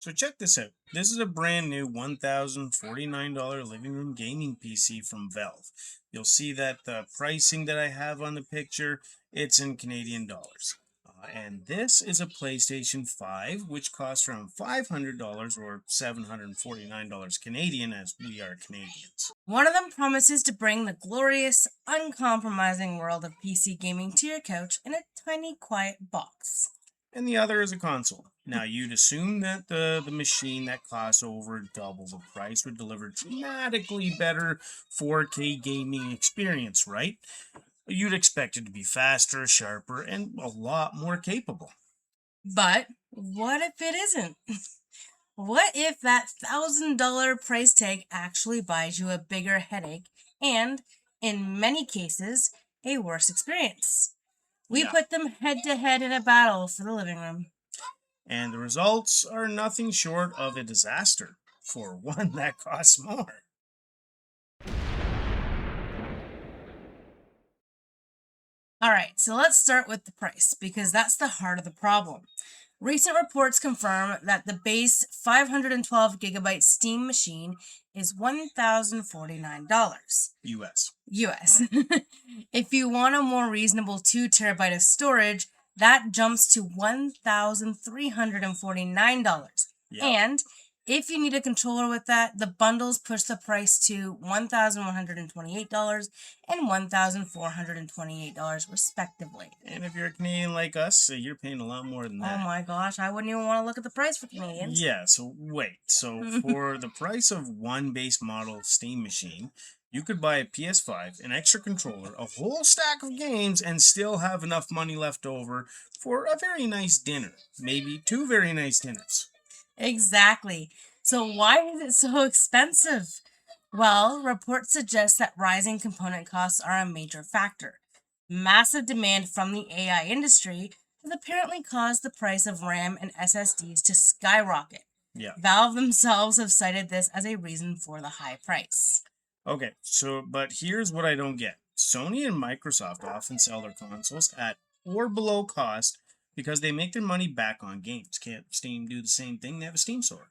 So check this out. This is a brand new $1,049 living room gaming PC from Valve. You'll see that the pricing that I have on the picture, it's in Canadian dollars. And this is a PlayStation 5, which costs around $500 or $749 Canadian, as we are Canadians. One of them promises to bring the glorious, uncompromising world of PC gaming to your couch in a tiny, quiet box. And the other is a console. Now, you'd assume that the machine that costs over double the price would deliver dramatically better 4K gaming experience, right? You'd expect it to be faster, sharper, and a lot more capable. But what if it isn't? What if that $1,000 price tag actually buys you a bigger headache and, in many cases, a worse experience? We Yeah. put them head to head in a battle for the living room. And the results are nothing short of a disaster for one that costs more. All right, so let's start with the price because that's the heart of the problem. Recent reports confirm that the base 512 gigabyte Steam machine is $1,049 US. US. If you want a more reasonable 2 terabyte of storage, that jumps to $1,349. Yeah. And if you need a controller with that, the bundles push the price to $1,128 and $1,428 respectively. And if you're a Canadian like us, you're paying a lot more than that. Oh my gosh, I wouldn't even want to look at the price for Canadians. Yeah, so wait. So for the price of one base model Steam machine, you could buy a PS5, an extra controller, a whole stack of games, and still have enough money left over for a very nice dinner. Maybe two very nice dinners. Exactly. So why is it so expensive? Well, reports suggest that rising component costs are a major factor. Massive demand from the AI industry has apparently caused the price of RAM and SSDs to skyrocket. Yeah. Valve themselves have cited this as a reason for the high price. Okay, so but here's what I don't get. Sony and Microsoft often sell their consoles at or below cost because they make their money back on games. Can't Steam do the same thing? They have a Steam store.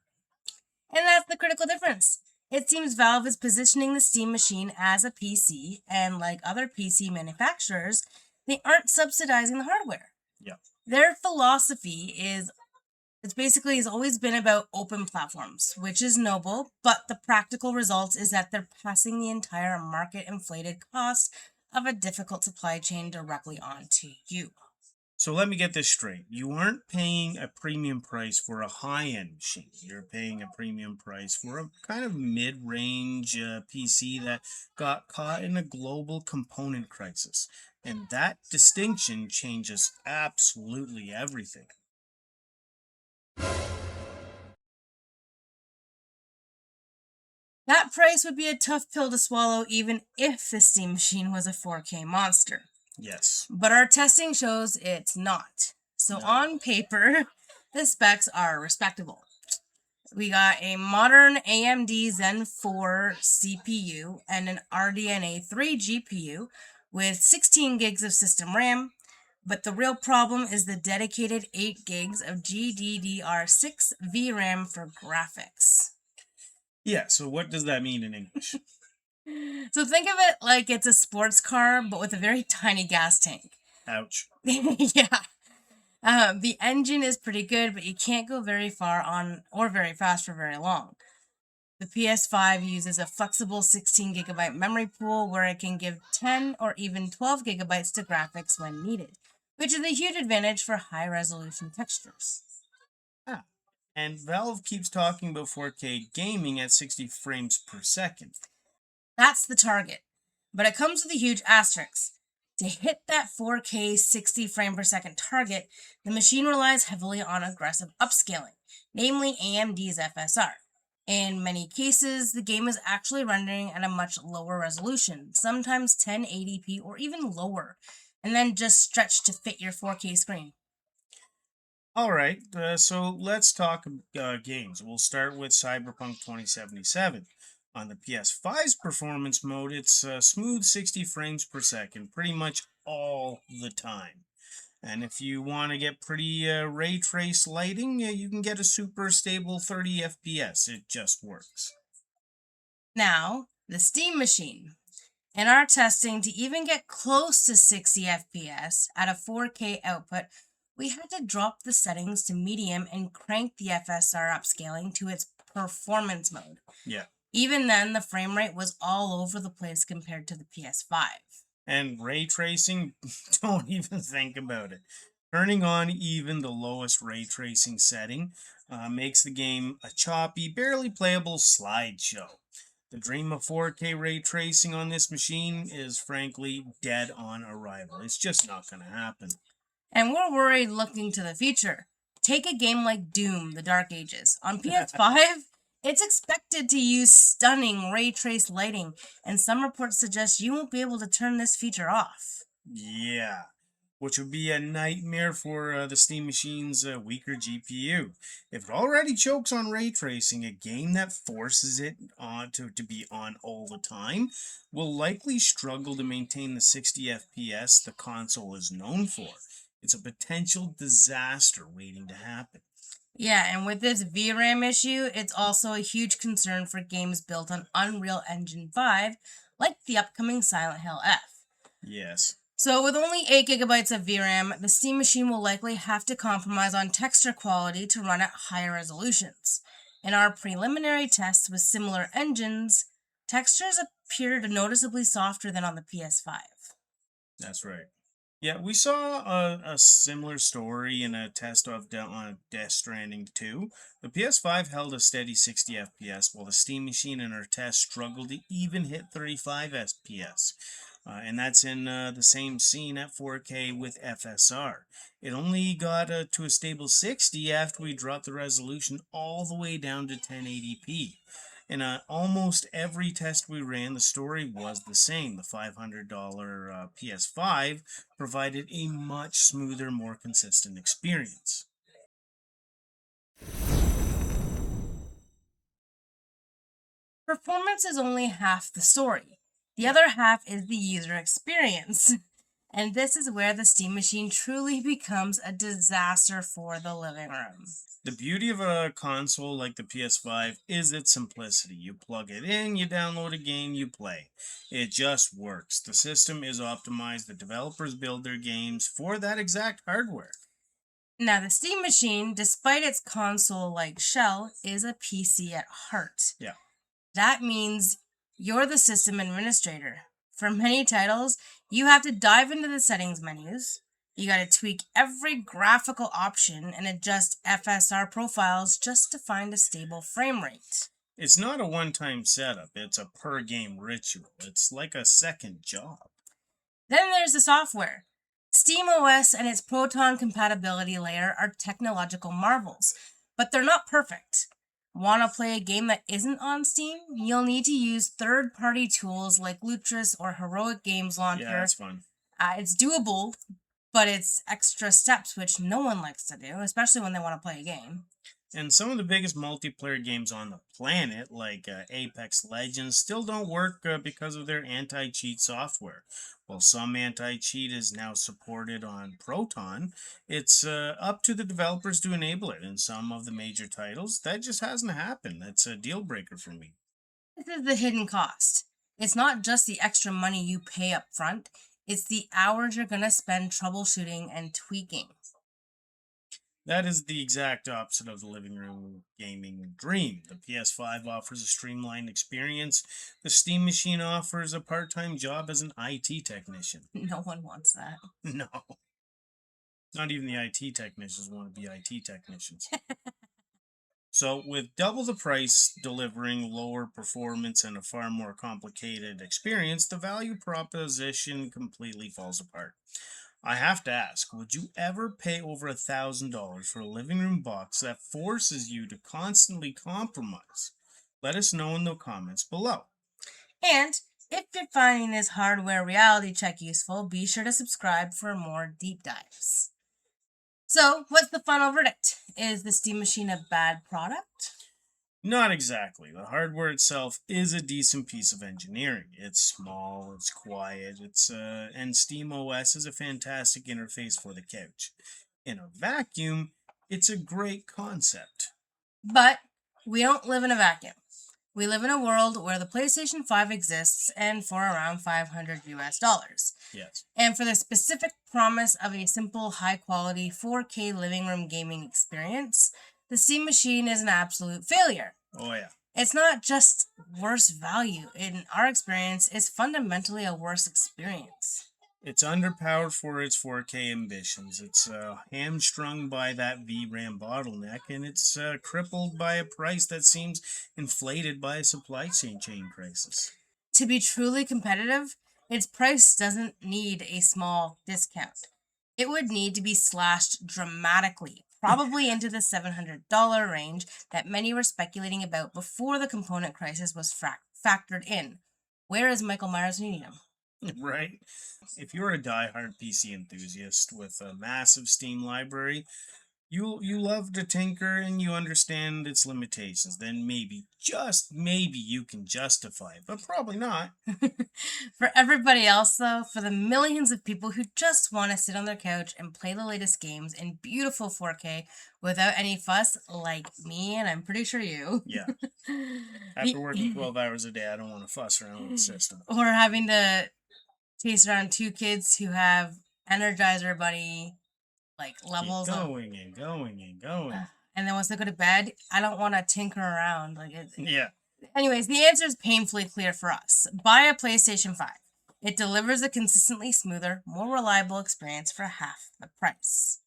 And that's the critical difference. It seems Valve is positioning the Steam machine as a PC, and like other PC manufacturers, they aren't subsidizing the hardware. Yeah. Their philosophy is it's basically has always been about open platforms, which is noble, but the practical result is that they're passing the entire market inflated cost of a difficult supply chain directly onto you. So let me get this straight. You aren't paying a premium price for a high-end machine. You're paying a premium price for a kind of mid-range PC that got caught in a global component crisis. And that distinction changes absolutely everything. That price would be a tough pill to swallow even if the Steam machine was a 4K monster. Yes. But our testing shows it's not. So on paper, the specs are respectable. We got a modern AMD Zen 4 CPU and an RDNA 3 GPU with 16 gigs of system RAM, but the real problem is the dedicated 8 gigs of GDDR6 VRAM for graphics. Yeah, so what does that mean in English? So think of it like it's a sports car, but with a very tiny gas tank. Ouch. Yeah. The engine is pretty good, but you can't go very far on or very fast for very long. The PS5 uses a flexible 16 gigabyte memory pool where it can give 10 or even 12 gigabytes to graphics when needed, which is a huge advantage for high resolution textures. Ah. And Valve keeps talking about 4K gaming at 60 frames per second. That's the target, but it comes with a huge asterisk. To hit that 4K 60 frame per second target, the machine relies heavily on aggressive upscaling, namely AMD's FSR. In many cases, the game is actually rendering at a much lower resolution, sometimes 1080p or even lower, and then just stretched to fit your 4K screen. All right, so let's talk games. We'll start with Cyberpunk 2077. On the PS5's performance mode, it's smooth 60 frames per second pretty much all the time. And if you want to get pretty ray trace lighting, you can get a super stable 30 FPS. It just works. Now, the Steam Machine. In our testing, to even get close to 60 FPS at a 4K output, we had to drop the settings to medium and crank the FSR upscaling to its performance mode. Yeah. Even then, the frame rate was all over the place compared to the PS5. And ray tracing, don't even think about it. Turning on even the lowest ray tracing setting makes the game a choppy, barely playable slideshow. The dream of 4K ray tracing on this machine is frankly dead on arrival. It's just not going to happen. And we're worried looking to the future. Take a game like Doom, The Dark Ages. On PS5, it's expected to use stunning ray trace lighting, and some reports suggest you won't be able to turn this feature off. Yeah, which would be a nightmare for the Steam Machine's weaker GPU. If it already chokes on ray tracing, a game that forces it on to be on all the time will likely struggle to maintain the 60 FPS the console is known for. It's a potential disaster waiting to happen. Yeah, and with this VRAM issue, it's also a huge concern for games built on Unreal Engine 5, like the upcoming Silent Hill F. Yes. So with only 8 gigabytes of VRAM, the Steam Machine will likely have to compromise on texture quality to run at higher resolutions. In our preliminary tests with similar engines, textures appeared noticeably softer than on the PS5. That's right. Yeah, we saw a similar story in a test of Death Stranding 2. The PS5 held a steady 60 FPS, while the Steam Machine in our test struggled to even hit 35 FPS. And that's in the same scene at 4K with FSR. It only got to a stable 60 after we dropped the resolution all the way down to 1080p. In almost every test we ran, the story was the same. The $500 PS5 provided a much smoother, more consistent experience. Performance is only half the story. The other half is the user experience. And this is where the Steam Machine truly becomes a disaster for the living room. The beauty of a console like the PS5 is its simplicity. You plug it in, you download a game, you play. It just works. The system is optimized. The developers build their games for that exact hardware. Now, the Steam Machine, despite its console-like shell, is a PC at heart. Yeah. That means you're the system administrator. For many titles, you have to dive into the settings menus. You got to tweak every graphical option and adjust FSR profiles just to find a stable frame rate. It's not a one-time setup. It's a per-game ritual. It's like a second job. Then there's the software. SteamOS and its Proton compatibility layer are technological marvels, but they're not perfect. Want to play a game that isn't on Steam? You'll need to use third-party tools like Lutris or Heroic Games Launcher. Yeah, that's fun. It's doable, but it's extra steps which no one likes to do, especially when they want to play a game. And some of the biggest multiplayer games on the planet, like Apex Legends, still don't work because of their anti-cheat software. While some anti-cheat is now supported on Proton, it's up to the developers to enable it. In some of the major titles, that just hasn't happened. That's a deal breaker for me. This is the hidden cost. It's not just the extra money you pay up front, it's the hours you're going to spend troubleshooting and tweaking. That is the exact opposite of the living room gaming dream. The PS5 offers a streamlined experience. The Steam Machine offers a part-time job as an IT technician. No one wants that. No. Not even the IT technicians want to be IT technicians. So, with double the price, delivering lower performance and a far more complicated experience, the value proposition completely falls apart. I have to ask, would you ever pay over $1,000 for a living room box that forces you to constantly compromise? Let us know in the comments below. And if you're finding this hardware reality check useful, be sure to subscribe for more deep dives. So, what's the final verdict? Is the Steam Machine a bad product? Not exactly. The hardware itself is a decent piece of engineering. It's small, it's quiet, and Steam OS is a fantastic interface for the couch. In a vacuum, it's a great concept. But we don't live in a vacuum. We live in a world where the PlayStation 5 exists and for around 500 US dollars. Yes. And for the specific promise of a simple, high quality 4K living room gaming experience, the Steam machine is an absolute failure. Oh yeah. It's not just worse value. In our experience, it's fundamentally a worse experience. It's underpowered for its 4K ambitions. It's hamstrung by that VRAM bottleneck, and it's crippled by a price that seems inflated by a supply chain crisis. To be truly competitive, its price doesn't need a small discount. It would need to be slashed dramatically, probably into the $700 range that many were speculating about before the component crisis was factored in. Where is Michael Myers needing him? Right? If you're a die-hard PC enthusiast with a massive Steam library, you love to tinker and you understand its limitations, then maybe, just maybe, you can justify it, but probably not. For everybody else, though, for the millions of people who just want to sit on their couch and play the latest games in beautiful 4K without any fuss, like me, and I'm pretty sure you. Yeah. After working 12 hours a day, I don't want to fuss around with the system. Or having to chase around two kids who have Energizer Bunny like levels Keep going and going and going. and then once they go to bed, I don't want to tinker around Yeah. Anyways, the answer is painfully clear for us. Buy a PlayStation 5. It delivers a consistently smoother, more reliable experience for half the price.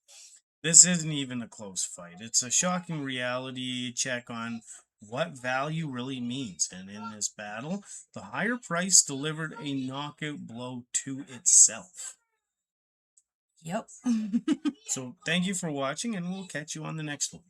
This isn't even a close fight. It's a shocking reality check on what value really means. And in this battle, the higher price delivered a knockout blow to itself. Yep. So thank you for watching, and we'll catch you on the next one.